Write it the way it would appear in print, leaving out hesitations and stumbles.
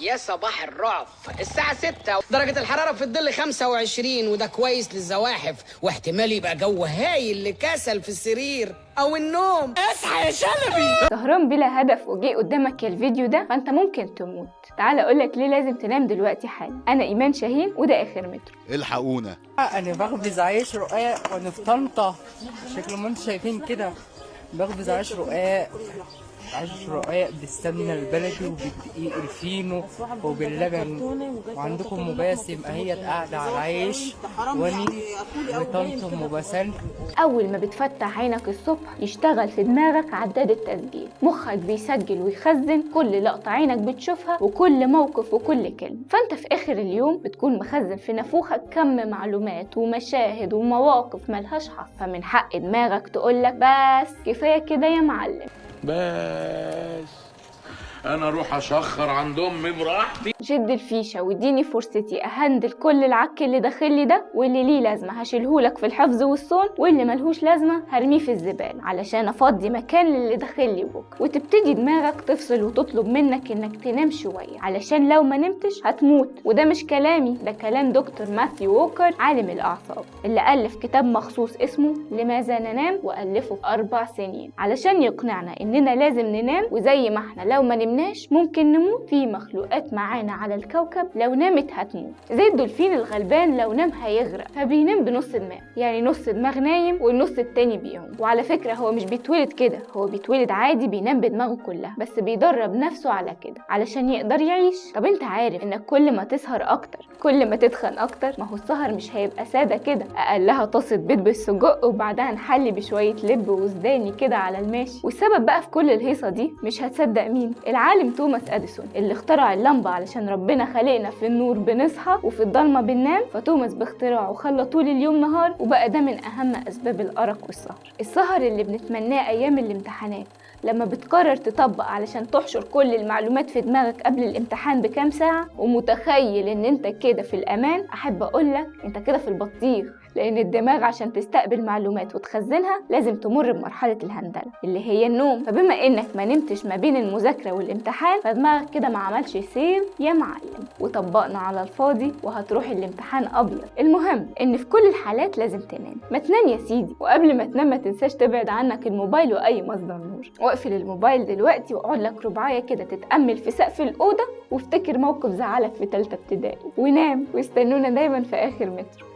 يا صباح الرعب. الساعة 6 درجة الحرارة في الظل 25 وده كويس للزواحف، واحتمال يبقى جو هايل لكسل في السرير أو النوم. اصحى يا شلبي. سهران بلا هدف وجي قدامك الفيديو ده فانت ممكن تموت. تعال اقولك ليه لازم تنام دلوقتي حالا. انا ايمان شاهين وده اخر مترو. الحقونا. انا بخبز عيش رقاق وانا في طنطا، شكل ما انتم شايفين كده بخبز عيش رقاق. عيش رقاق بالسمنه البلدي وبالدقيق الفينو وباللبن، وعندكم مباسم اهي قاعده على العيش واني بطنطم وبسل. اول ما بتفتح عينك الصبح يشتغل في دماغك عداد التسجيل، مخك بيسجل ويخزن كل لقطه عينك بتشوفها وكل موقف وكل كلمه. فانت في اخر اليوم بتكون مخزن في نافوخك كم معلومات ومشاهد ومواقف ملهاش حصر، فمن حق دماغك تقولك بس كفايه كده يا معلم. بس انا اروح اشخر عند امي براحتي. شد الفيشه واديني فرصتي اهندل كل العك اللي داخلي ده، واللي ليه لازمه هشيلهولك في الحفظ والصون، واللي ملهوش لازمه هرميه في الزباله علشان افضي مكان للي داخلي بكره. وتبتدي دماغك تفصل وتطلب منك انك تنام شويه علشان لو ما نمتش هتموت. وده مش كلامي، ده كلام دكتور ماثيو ووكر عالم الاعصاب اللي الف كتاب مخصوص اسمه لماذا ننام، والفه في 4 سنين علشان يقنعنا اننا لازم ننام. وزي ما احنا لو ما نمناش ممكن نموت، في مخلوقات معانا على الكوكب لو نامت هتموت. زي الدولفين الغلبان لو نام هيغرق، فبينام بنص دماغ، يعني نص دماغ نايم والنص التاني بيقوم. وعلى فكرة هو مش بيتولد كده، هو بيتولد عادي بينام بدماغه كلها، بس بيدرب نفسه على كده علشان يقدر يعيش. طب انت عارف انك كل ما تسهر اكتر كل ما تتخن اكتر؟ ما هو السهر مش هيبقى سادة كده، اقلها طاسة بيض بالسجق وبعدها نحلي بشوية لب وزداني كده على الماشي. والسبب بقى في كل الهيصة دي مش هتصدق مين؟ العالم توماس اديسون اللي اخترع اللمبة علشان ربنا خلقنا في النور بنصحى وفي الضلمة بننام. فتوماس باختراعه خلى طول اليوم نهار، وبقى ده من اهم اسباب الارق والسهر. السهر اللي بنتمناه ايام الامتحانات لما بتقرر تطبق علشان تحشر كل المعلومات في دماغك قبل الامتحان بكام ساعة ومتخيل ان انت كده في الامان، احب اقولك انت كده في البطيخ. لان الدماغ عشان تستقبل معلومات وتخزنها لازم تمر بمرحلة الهندلة اللي هي النوم. فبما انك ما نمتش ما بين المذاكرة والامتحان فدماغك كده ما عملش سيف يا معلم، وطبقنا على الفاضي وهتروح الامتحان ابيض. المهم ان في كل الحالات لازم تنام. ما تنام يا سيدي، وقبل ما تنام ما تنساش تبعد عنك الموبايل واي مصدر نور. واقفل الموبايل دلوقتي واقعد لك رباعية كده تتأمل في سقف الأوضة وافتكر موقف زعلك في 3 ابتدائي ونام. واستنونا دايما في آخر مترو.